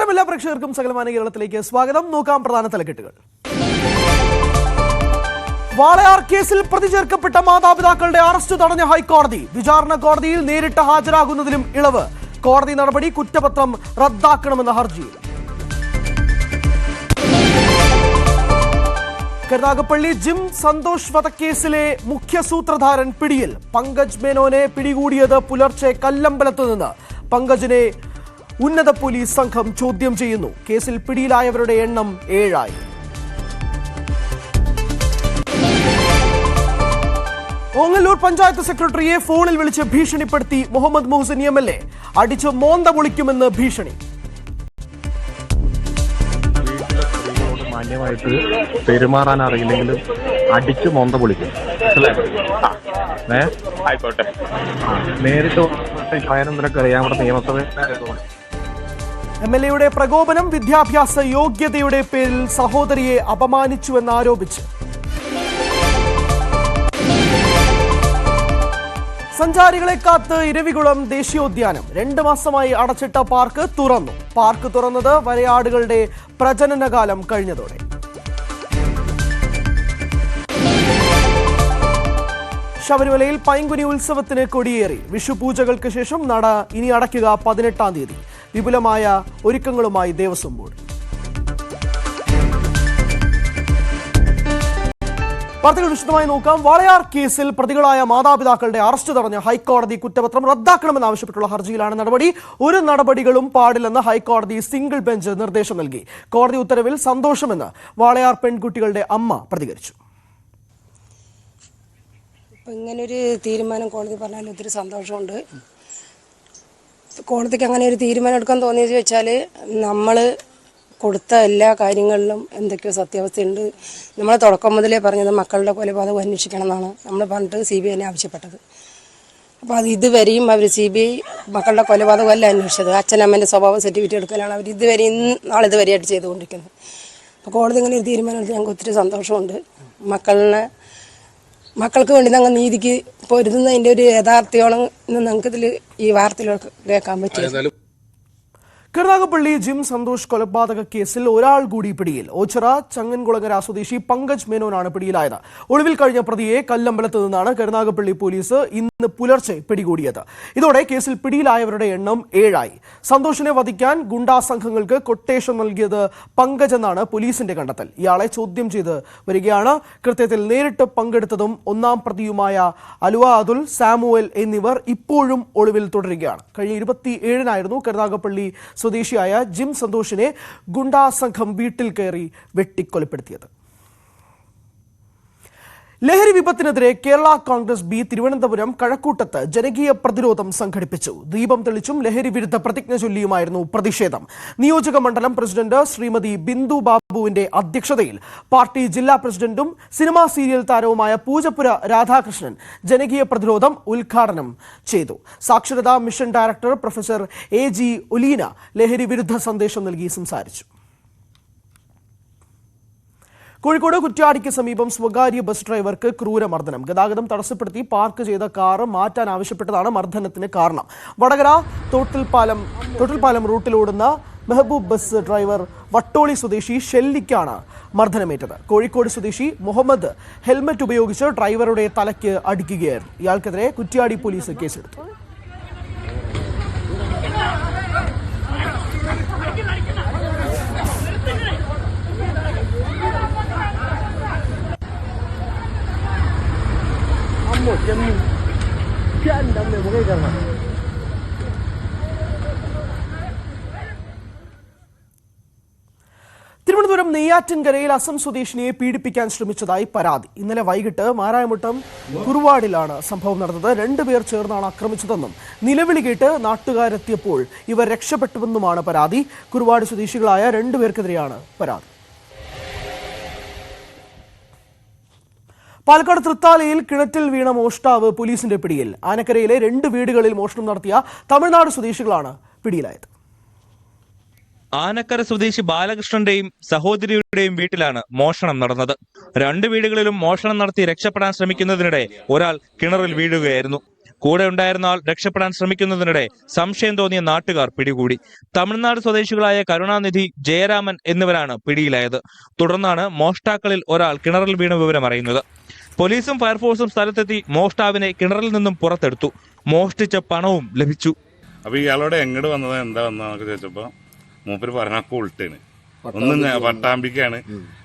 നമസ്കാരം എല്ലാ പ്രേക്ഷകർക്കും സകലമാന കേരളത്തിലേക്ക് സ്വാഗതം. നോക്കാം പ്രധാന തലക്കെട്ടുകൾ. വാളയാർ കേസിൽ പ്രതി ചേർക്കപ്പെട്ട മാതാപിതാക്കളുടെ അറസ്റ്റ് തടഞ്ഞ ഹൈക്കോടതി. വിചാരണ കോടതിയിൽ നേരിട്ട് ഹാജരാകുന്നതിലും ഇളവ്. കോടതി നടപടി കുറ്റപത്രം റദ്ദാക്കണമെന്ന ഹർജിയിൽ. കരുനാഗപ്പള്ളി ജിം സന്തോഷ് വധക്കേസിലെ മുഖ്യ സൂത്രധാരൻ പിടിയിൽ. പങ്കജ് മേനോനെ പിടികൂടിയത് പുലർച്ചെ കല്ലമ്പലത്ത് നിന്ന്. പങ്കജിനെ ഉന്നത പോലീസ് സംഘം ചോദ്യം ചെയ്യുന്നു. കേസിൽ പിടിയിലായവരുടെ എണ്ണം 7 ഓങ്ങല്ലൂർ പഞ്ചായത്ത് സെക്രട്ടറിയെ ഫോണിൽ വിളിച്ച് ഭീഷണിപ്പെടുത്തി മുഹമ്മദ് മുഹസിൻ MLA. അടിച്ച് മോന്ത പൊളിക്കുമെന്ന് ഭീഷണി. മാന്യമായിട്ട് പെരുമാറാൻ അറിയില്ലെങ്കിലും അടിച്ചു മോന്ത പൊളിക്കും. ആയിക്കോട്ടെ. നേരിട്ട് ഭയനന്തരക്ക് അറിയാൻ ഇവിടെ നിയമസഭ. MLAയുടെ പ്രകോപനം വിദ്യാഭ്യാസ യോഗ്യതയുടെ പേരിൽ സഹോദരിയെ അപമാനിച്ചുവെന്നാരോപിച്ച്. സഞ്ചാരികളെ കാത്ത് ഇരവികുളം ദേശീയോദ്യാനം. 2 മാസമായി അടച്ചിട്ട പാർക്ക് തുറന്നു. പാർക്ക് തുറന്നത് വരയാടുകളുടെ പ്രജനനകാലം കഴിഞ്ഞതോടെ. ശബരിമലയിൽ പൈങ്കുനി ഉത്സവത്തിന് കൊടിയേറി. വിഷു പൂജകൾക്ക് ശേഷം നട ഇനി അടയ്ക്കുക 18-ാം തീയതി. വിപുലമായ ഒരുക്കങ്ങളുമായി ദേവസ്വം ബോർഡ്. വാർത്തകൾ വിശദമായി നോക്കാം. വാളയാർ കേസിൽ പ്രതികളായ മാതാപിതാക്കളുടെ അറസ്റ്റ് തടഞ്ഞ ഹൈക്കോടതി കുറ്റപത്രം റദ്ദാക്കണമെന്നാവശ്യപ്പെട്ടുള്ള ഹർജിയിലാണ് നടപടി. ഒരു നടപടികളും പാടില്ലെന്ന് ഹൈക്കോടതി സിംഗിൾ ബെഞ്ച് നിർദ്ദേശം നൽകി. കോടതി ഉത്തരവിൽ സന്തോഷമെന്ന് വാളയാർ പെൺകുട്ടികളുടെ അമ്മ പ്രതികരിച്ചു. ഇങ്ങനൊരു തീരുമാനം കോടതി പറഞ്ഞാൽ ഒത്തിരി സന്തോഷമുണ്ട്. കോടതിക്ക് അങ്ങനെ ഒരു തീരുമാനം എടുക്കാൻ തോന്നിയെന്ന് വെച്ചാൽ നമ്മൾ കൊടുത്ത എല്ലാ കാര്യങ്ങളിലും എന്തൊക്കെയോ സത്യാവസ്ഥയുണ്ട്. നമ്മൾ തുടക്കം മുതലേ പറഞ്ഞത് മക്കളുടെ കൊലപാതകം അന്വേഷിക്കണം എന്നാണ് നമ്മൾ പറഞ്ഞിട്ട് CBI ആവശ്യപ്പെട്ടത്. അപ്പോൾ അത് ഇതുവരെയും അവർ CBI മക്കളുടെ കൊലപാതകമല്ല അന്വേഷിച്ചത്. അച്ഛനമ്മേൻ്റെ സ്വഭാവം സർട്ടിഫിക്കറ്റ് എടുക്കലാണ് അവർ ഇതുവരെയും നാളിതുവരെയായിട്ട് ചെയ്തുകൊണ്ടിരിക്കുന്നത്. അപ്പോൾ കോടതി ഇങ്ങനെ ഒരു തീരുമാനം എടുത്ത് ഞങ്ങൾക്ക് ഒത്തിരി സന്തോഷമുണ്ട്. മക്കൾക്ക് വേണ്ടി ഞങ്ങൾ നീതിക്ക് പൊരുതുന്നതിൻ്റെ ഒരു യഥാർത്ഥയോളം ഞങ്ങൾക്കിതിൽ ഈ വാർത്തയിലൊക്കെ കേൾക്കാൻ പറ്റും. കരുനാഗപ്പള്ളി ജിം സന്തോഷ് കൊലപാതക കേസിൽ ഒരാൾ കൂടി പിടിയിൽ. ഓച്ചിറ ചങ്ങൻകുളങ്ങര സ്വദേശി പങ്കജ് മേനോനാണ് പിടിയിലായത്. ഒളിവിൽ കഴിഞ്ഞ പ്രതിയെ കല്ലമ്പലത്ത് നിന്നാണ് കരുനാഗപ്പള്ളി പോലീസ് ഇന്ന് പുലർച്ചെ പിടികൂടിയത്. ഇതോടെ കേസിൽ പിടിയിലായവരുടെ എണ്ണം 7 സന്തോഷിനെ വധിക്കാൻ ഗുണ്ടാ സംഘങ്ങൾക്ക് കൊട്ടേഷൻ നൽകിയത് പങ്കജ് എന്നാണ് പോലീസിന്റെ കണ്ടെത്തൽ. ഇയാളെ ചോദ്യം ചെയ്ത് വരികയാണ്. കൃത്യത്തിൽ നേരിട്ട് പങ്കെടുത്തതും 1-ാം പ്രതിയുമായ അലുവ അതുൽ, സാമുവൽ എന്നിവർ ഇപ്പോഴും ഒളിവിൽ തുടരുകയാണ്. കഴിഞ്ഞ 27-നായിരുന്നു കരുനാഗപ്പള്ളി സ്വദേശിയായ ജിം സന്തോഷിനെ ഗുണ്ടാ സംഘം വീട്ടിൽ കയറി വെട്ടിക്കൊലപ്പെടുത്തിയത്. ലഹരി വിപത്തിനെതിരെ കേരള കോൺഗ്രസ് ബി തിരുവനന്തപുരം കഴക്കൂട്ടത്ത് ജനകീയ പ്രതിരോധം സംഘടിപ്പിച്ചു. ദീപം തെളിച്ചും ലഹരി വിരുദ്ധ പ്രതിജ്ഞ ചൊല്ലിയുമായിരുന്നു പ്രതിഷേധം. നിയോജക മണ്ഡലം പ്രസിഡന്റ് ശ്രീമതി ബിന്ദു ബാബുവിന്റെ അധ്യക്ഷതയിൽ പാർട്ടി ജില്ലാ പ്രസിഡന്റും സിനിമാ സീരിയൽ താരവുമായ പൂജപ്പുര രാധാകൃഷ്ണൻ ജനകീയ പ്രതിരോധം ഉദ്ഘാടനം ചെയ്തു. സാക്ഷരതാ mission director professor AG Oleena ലഹരി വിരുദ്ധ സന്ദേശം നൽകി സംസാരിച്ചു. കോഴിക്കോട് കുറ്റ്യാടിക്ക് സമീപം സ്വകാര്യ ബസ് ഡ്രൈവർക്ക് ക്രൂരമർദ്ദനം. ഗതാഗതം തടസ്സപ്പെടുത്തി പാർക്ക് ചെയ്ത കാറ് മാറ്റാൻ ആവശ്യപ്പെട്ടതാണ് മർദ്ദനത്തിന് കാരണം. വടകര തോട്ടിൽപ്പാലം റൂട്ടിലോടുന്ന മെഹബൂബ് ബസ് ഡ്രൈവർ വട്ടോളി സ്വദേശി ഷെല്ലിക്കാണ് മർദ്ദനമേറ്റത്. കോഴിക്കോട് സ്വദേശി മുഹമ്മദ് ഹെൽമറ്റ് ഉപയോഗിച്ച് ഡ്രൈവറുടെ തലയ്ക്ക് അടിക്കുകയായിരുന്നു. ഇയാൾക്കെതിരെ കുറ്റ്യാടി പോലീസ് കേസെടുത്തു. തിരുവനന്തപുരം നെയ്യാറ്റിൻകരയിൽ അസം സ്വദേശിനിയെ പീഡിപ്പിക്കാൻ ശ്രമിച്ചതായി പരാതി. ഇന്നലെ വൈകിട്ട് മാരായമുട്ടം കുറുവാടിലാണ് സംഭവം നടന്നത്. 2 പേർ ചേർന്നാണ് ആക്രമിച്ചതെന്നും നിലവിളി കേട്ട് നാട്ടുകാരെത്തിയപ്പോൾ ഇവർ രക്ഷപ്പെട്ടുവെന്നുമാണ് പരാതി. കുറുവാട് സ്വദേശികളായ 2 പേർക്കെതിരെയാണ് പരാതി. പാലക്കാട് തൃത്താലയിൽ കിണറ്റിൽ വീണ മോഷ്ടാവ് പോലീസിന്റെ പിടിയിൽ. ആനക്കരയിലെ 2 വീടുകളിൽ മോഷണം നടത്തിയ തമിഴ്നാട് സ്വദേശികളാണ് പിടിയിലായത്. ആനക്കര സ്വദേശി ബാലകൃഷ്ണന്റെയും സഹോദരിയുടെയും വീട്ടിലാണ് മോഷണം നടന്നത്. 2 വീടുകളിലും മോഷണം നടത്തി രക്ഷപ്പെടാൻ ശ്രമിക്കുന്നതിനിടെ ഒരാൾ കിണറിൽ വീഴുകയായിരുന്നു. കൂടെ ഉണ്ടായിരുന്ന ആൾ രക്ഷപ്പെടാൻ ശ്രമിക്കുന്നതിനിടെ സംശയം തോന്നിയ നാട്ടുകാർ പിടികൂടി. തമിഴ്നാട് സ്വദേശികളായ കരുണാനിധി, ജയരാമൻ എന്നിവരാണ് പിടിയിലായത്. തുടർന്നാണ് മോഷ്ടാക്കളിൽ ഒരാൾ കിണറിൽ വീണ വിവരം അറിയുന്നത്. പോലീസും ഫയർഫോഴ്സും സ്ഥലത്തെത്തി മോഷ്ടാവിനെ കിണറിൽ നിന്നും പുറത്തെടുത്തു. മോഷ്ടിച്ച പണവും ലഭിച്ചു. അപ്പൊ ഇയാളോട് എങ്ങോട്ട് വന്നത് എന്താ വന്നതെന്നൊക്കെ ചോദിച്ചപ്പോ മൂപ്പര് പറഞ്ഞ ഉൾട്ടാണ്. ഒന്നും പട്ടാമ്പിക്കാണ്,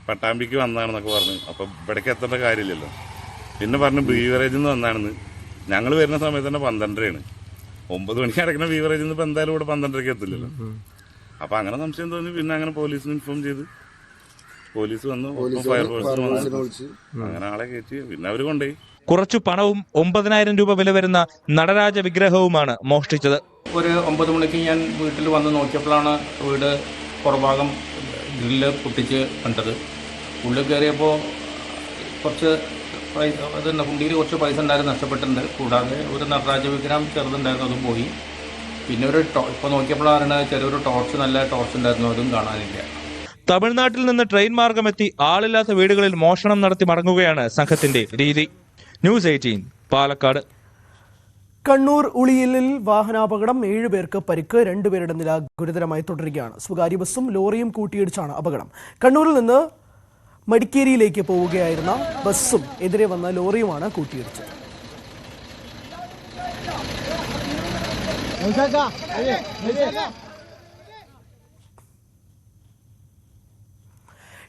പട്ടാമ്പിക്ക് വന്നതാണെന്നൊക്കെ പറഞ്ഞു. അപ്പൊ ഇവിടേക്ക് എത്തേണ്ട കാര്യമില്ലല്ലോ. പിന്നെ പറഞ്ഞു ബീവറേജിൽ നിന്ന് വന്നാണെന്ന്. ഞങ്ങൾ വരുന്ന സമയത്ത് തന്നെ 12:30 9 മണിക്ക് അടക്കുന്ന ബീവറേജിൽ നിന്ന് ഇപ്പൊ എന്തായാലും ഇവിടെ 12:30 എത്തില്ലല്ലോ. അപ്പൊ അങ്ങനെ സംശയം തോന്നി. പിന്നെ അങ്ങനെ പോലീസിന് ഇൻഫോം ചെയ്ത് പോലീസ് വന്നു, ഫയർഫോഴ്സ് വന്നു. അങ്ങനെ ആളെ കയറ്റി പിന്നെ അവര് കൊണ്ടുപോയി. കുറച്ചു പണവും 9,000 രൂപ വില വരുന്ന നടരാജ വിഗ്രഹവുമാണ് മോഷ്ടിച്ചത്. ഒരു 9 മണിക്ക് ഞാൻ വീട്ടിൽ വന്ന് നോക്കിയപ്പോഴാണ് വീട് പുറഭാഗം ഗ്രില്ല് പൊട്ടിച്ച് കണ്ടത്. ഉള്ളിൽ കയറിയപ്പോൾ കുറച്ച് പൈസ, അതുണ്ട്, കുണ്ടിയിൽ കുറച്ച് പൈസ ഉണ്ടായിരുന്നു, നഷ്ടപ്പെട്ടിട്ടുണ്ട്. കൂടാതെ ഒരു നടരാജ വിഗ്രഹം ചെറുതുണ്ടായിരുന്നു, അതും പോയി. പിന്നെ ഇപ്പോൾ നോക്കിയപ്പോഴാണ് ചെറിയൊരു ടോർച്ച്, നല്ല ടോർച്ച് ഉണ്ടായിരുന്നു, അതും കാണാനില്ല. തമിഴ്നാട്ടിൽ നിന്ന് ട്രെയിൻ മാർഗമെത്തി ആളില്ലാത്ത വീടുകളിൽ മോഷണം നടത്തി മടങ്ങുകയാണ് സംഘത്തിന്റെ രീതി. ന്യൂസ് 18 പാലക്കാട്. കണ്ണൂർ ഉളിയിലിൽ വാഹനാപകടം, 7 പേർക്ക് പരിക്ക്, 2 പേരുടെ നില ഗുരുതരമായി തുടരുകയാണ്. സ്വകാര്യ ബസ്സും ലോറിയും കൂട്ടിയിടിച്ചാണ് അപകടം. കണ്ണൂരിൽ നിന്ന് മടിക്കേരിയിലേക്ക് പോവുകയായിരുന്ന ബസ്സും എതിരെ വന്ന ലോറിയുമാണ് കൂട്ടിയിടിച്ചത്.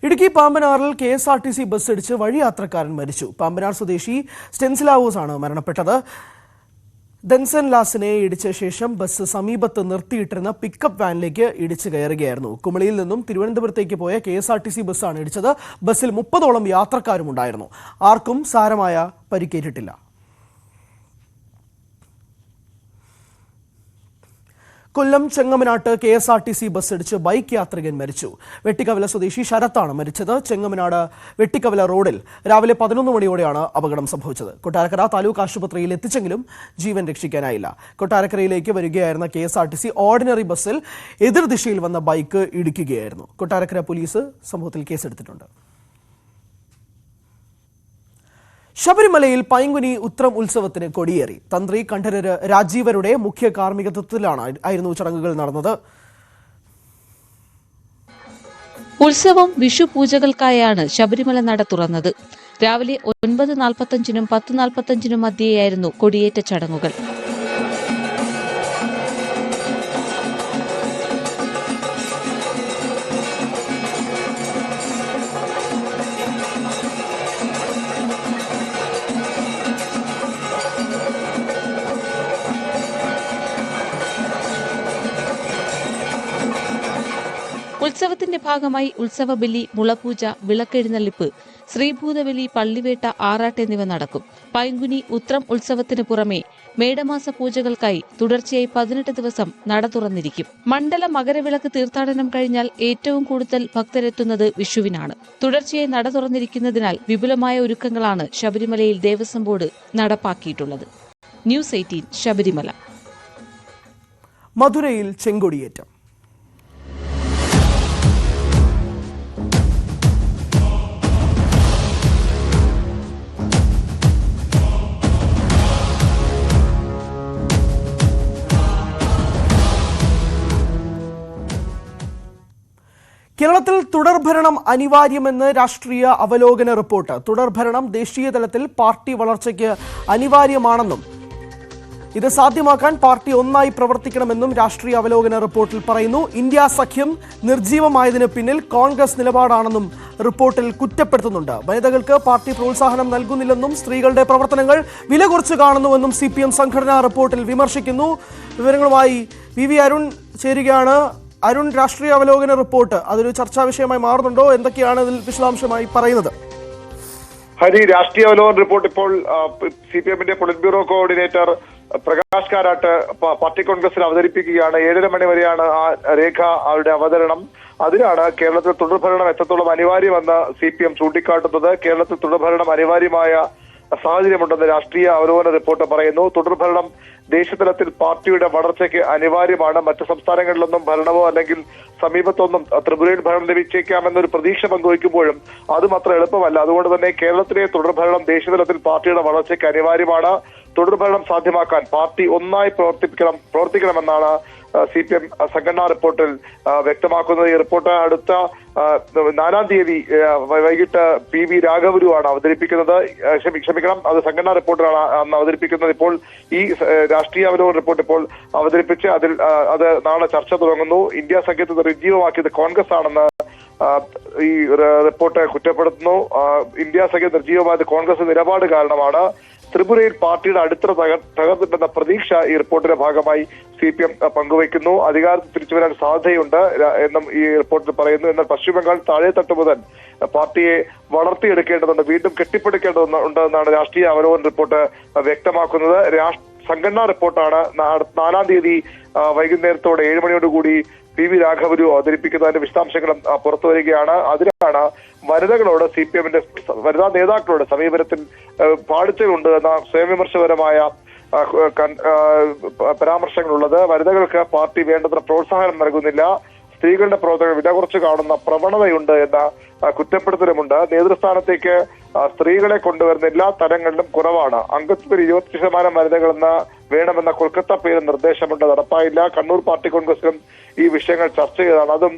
ഇടുക്കി പാമ്പനാറിൽ KSRTC ബസ് ഇടിച്ച് വഴിയാത്രക്കാരൻ മരിച്ചു. പാമ്പനാർ സ്വദേശി സ്റ്റെൻസിലാവോസ് ആണ് മരണപ്പെട്ടത്. ദൻസൻ ലാസിനെ ഇടിച്ച ശേഷം ബസ് സമീപത്ത് നിർത്തിയിട്ടിരുന്ന പിക്കപ്പ് വാനിലേക്ക് ഇടിച്ചു കയറുകയായിരുന്നു. കുമളിയിൽ നിന്നും തിരുവനന്തപുരത്തേക്ക് പോയ KSRTC ബസ്സാണ് ഇടിച്ചത്. ബസ്സിൽ 30ഓളം യാത്രക്കാരും ഉണ്ടായിരുന്നു. ആർക്കും സാരമായ പരിക്കേറ്റിട്ടില്ല. കൊല്ലം ചെങ്ങമനാട്ട് KSRTC ബസ് ഇടിച്ച് ബൈക്ക് യാത്രികൻ മരിച്ചു. വെട്ടിക്കവല സ്വദേശി ശരത്താണ് മരിച്ചത്. ചെങ്ങമനാട് വെട്ടിക്കവല റോഡിൽ രാവിലെ 11 മണിയോടെയാണ് അപകടം സംഭവിച്ചത്. കൊട്ടാരക്കര താലൂക്ക് ആശുപത്രിയിൽ എത്തിച്ചെങ്കിലും ജീവൻ രക്ഷിക്കാനായില്ല. കൊട്ടാരക്കരയിലേക്ക് വരികയായിരുന്ന KSRTC ഓർഡിനറി ബസ്സിൽ എതിർദിശയിൽ വന്ന ബൈക്ക് ഇടിക്കുകയായിരുന്നു. കൊട്ടാരക്കര പോലീസ് സംഭവത്തിൽ കേസെടുത്തിട്ടുണ്ട്. ശബരിമലയിൽ പൈങ്കുനി ഉത്രം ഉത്സവത്തിന് കൊടിയേറി. തന്ത്രി കണ്ഠരര് രാജീവരുടെ മുഖ്യ കാർമ്മികത്വത്തിലായിരുന്നു ചടങ്ങുകൾ നടന്നത്. ഉത്സവം വിഷു പൂജകൾക്കായാണ് ശബരിമല നട തുറന്നത്. രാവിലെ 9:45-നും 10:45-നും മധ്യേയായിരുന്നു കൊടിയേറ്റ ചടങ്ങുകൾ. ഉത്സവത്തിന്റെ ഭാഗമായി ഉത്സവബലി, മുളപൂജ, വിളക്കെഴുന്നള്ളിപ്പ്, ശ്രീഭൂതബലി, പള്ളിവേട്ട, ആറാട്ട് എന്നിവ നടക്കും. പൈങ്കുനി ഉത്രം ഉത്സവത്തിന് പുറമെ മേടമാസ പൂജകൾക്കായി തുടർച്ചയായി 18 ദിവസം നട തുറന്നിരിക്കും. മണ്ഡല മകരവിളക്ക് തീർത്ഥാടനം കഴിഞ്ഞാൽ ഏറ്റവും കൂടുതൽ ഭക്തരെത്തുന്നത് വിഷുവിനാണ്. തുടർച്ചയായി നട തുറന്നിരിക്കുന്നതിനാൽ വിപുലമായ ഒരുക്കങ്ങളാണ് ശബരിമലയിൽ ദേവസ്വം ബോർഡ് നടപ്പാക്കിയിട്ടുള്ളത്. ന്യൂസ് 18 ശബരിമല. മധുരയിൽ ചെങ്കൊടിയേറ്റം. കേരളത്തിൽ തുടർഭരണം അനിവാര്യമെന്ന് രാഷ്ട്രീയ അവലോകന റിപ്പോർട്ട്. തുടർഭരണം ദേശീയ തലത്തിൽ പാർട്ടി വളർച്ചയ്ക്ക് അനിവാര്യമാണെന്നും ഇത് സാധ്യമാക്കാൻ പാർട്ടി ഒന്നായി പ്രവർത്തിക്കണമെന്നും രാഷ്ട്രീയ അവലോകന റിപ്പോർട്ടിൽ പറയുന്നു. ഇന്ത്യ സഖ്യം നിർജീവമായതിന് പിന്നിൽ കോൺഗ്രസ് നിലപാടാണെന്നും റിപ്പോർട്ടിൽ കുറ്റപ്പെടുത്തുന്നുണ്ട്. വനിതകൾക്ക് പാർട്ടി പ്രോത്സാഹനം നൽകുന്നില്ലെന്നും സ്ത്രീകളുടെ പ്രവർത്തനങ്ങൾ വില കുറച്ച് കാണുന്നുവെന്നും CPM സംഘടനാ റിപ്പോർട്ടിൽ വിമർശിക്കുന്നു. വിവരങ്ങളുമായി VV അരുൺ ചേരുകയാണ്. അരുൺ, രാഷ്ട്രീയ അവലോകന റിപ്പോർട്ട് അതൊരു ചർച്ചാ വിഷയമായി മാറുന്നുണ്ടോ? എന്തൊക്കെയാണ് ഇതിൽ വിശദാംശമായി പറയുന്നത്? ഹരി, രാഷ്ട്രീയ അവലോകന റിപ്പോർട്ട് ഇപ്പോൾ CPM-ന്റെ politburo coordinator Prakash Karat party കോൺഗ്രസിൽ അവതരിപ്പിക്കുകയാണ്. 7:30 മണി വരെയാണ് ആ രേഖ, അവരുടെ അവതരണം. അതിലാണ് കേരളത്തിൽ തുടർഭരണം എത്രത്തോളം അനിവാര്യമെന്ന് CPM ചൂണ്ടിക്കാട്ടുന്നത്. കേരളത്തിൽ തുടർഭരണം അനിവാര്യമായ സാഹചര്യമുണ്ടെന്ന് രാഷ്ട്രീയ അവലോകന റിപ്പോർട്ട് പറയുന്നു. തുടർഭരണം ദേശീയതലത്തിൽ പാർട്ടിയുടെ വളർച്ചയ്ക്ക് അനിവാര്യമാണ്. മറ്റ് സംസ്ഥാനങ്ങളിലൊന്നും ഭരണമോ അല്ലെങ്കിൽ സമീപത്തൊന്നും ത്രിപുരയിൽ ഭരണം ലഭിച്ചേക്കാമെന്നൊരു പ്രതീക്ഷ പങ്കുവയ്ക്കുമ്പോഴും അതും അത്ര എളുപ്പമല്ല. അതുകൊണ്ട് തന്നെ കേരളത്തിലെ തുടർഭരണം ദേശീയതലത്തിൽ പാർട്ടിയുടെ വളർച്ചയ്ക്ക് അനിവാര്യമാണ്. തുടർഭരണം സാധ്യമാക്കാൻ പാർട്ടി ഒന്നായി പ്രവർത്തിക്കണമെന്നാണ് CPM സംഘടനാ റിപ്പോർട്ടിൽ വ്യക്തമാക്കുന്നത്. ഈ റിപ്പോർട്ട് അടുത്ത 4-ാം തീയതി വൈകിട്ട് PV രാഘവരുവാണ് അവതരിപ്പിക്കുന്നത്. ക്ഷമിക്കണം, അത് സംഘടനാ റിപ്പോർട്ടിലാണ് അന്ന് അവതരിപ്പിക്കുന്നത്. ഇപ്പോൾ ഈ രാഷ്ട്രീയ അവലോകന റിപ്പോർട്ട് ഇപ്പോൾ അവതരിപ്പിച്ച് അത് നാളെ ചർച്ച തുടങ്ങുന്നു. ഇന്ത്യ സഖ്യത്തെ നിർജ്ജീവമാക്കിയത് കോൺഗ്രസ് ആണെന്ന് ഈ റിപ്പോർട്ട് കുറ്റപ്പെടുത്തുന്നു. ഇന്ത്യ സഖ്യം നിർജ്ജീവമായത് കോൺഗ്രസ് നിലപാട് കാരണമാണ്. ത്രിപുരയിൽ പാർട്ടിയുടെ അടിത്തറ തകർന്നിട്ടുണ്ടെന്ന പ്രതീക്ഷ ഈ റിപ്പോർട്ടിന്റെ ഭാഗമായി CPM പങ്കുവയ്ക്കുന്നു. അധികാരത്തിൽ തിരിച്ചുവരാൻ സാധ്യതയുണ്ട് എന്നും ഈ റിപ്പോർട്ടിൽ പറയുന്നു. എന്നാൽ പശ്ചിമബംഗാൾ താഴെത്തട്ട് മുതൽ പാർട്ടിയെ വളർത്തിയെടുക്കേണ്ടതുണ്ട്, വീണ്ടും കെട്ടിപ്പടുക്കേണ്ടതുണ്ടെന്നാണ് രാഷ്ട്രീയ അവലോകന റിപ്പോർട്ട് വ്യക്തമാക്കുന്നത്. സംഘടനാ റിപ്പോർട്ടാണ് 4-ാം തീയതി വൈകുന്നേരത്തോടെ 7 മണിയോടുകൂടി PV രാഘവരു അവതരിപ്പിക്കുന്നതിന്റെ വിശദാംശങ്ങളും പുറത്തു വരികയാണ്. അതിലാണ് വനിതകളോട് CPMന്റെ വനിതാ നേതാക്കളോട് സമീപനത്തിൽ പാളിച്ചകളുണ്ട് എന്ന സ്വയംവിമർശപരമായ പരാമർശങ്ങളുള്ളത്. വനിതകൾക്ക് പാർട്ടി വേണ്ടത്ര പ്രോത്സാഹനം നൽകുന്നില്ല, സ്ത്രീകളുടെ പ്രവർത്തകർ വില കുറച്ച് കാണുന്ന പ്രവണതയുണ്ട് എന്ന കുറ്റപ്പെടുത്തലുമുണ്ട്. നേതൃസ്ഥാനത്തേക്ക് സ്ത്രീകളെ കൊണ്ടുവരുന്ന എല്ലാ തലങ്ങളിലും കുറവാണ്. അംഗത്വത്തിൽ 20% വനിതകളെന്ന് വേണമെന്ന കൊൽക്കത്ത പേര് നിർദ്ദേശമുണ്ട്, നടപ്പായില്ല. കണ്ണൂർ പാർട്ടി കോൺഗ്രസിലും ഈ വിഷയങ്ങൾ ചർച്ച ചെയ്തതാണ്, അതും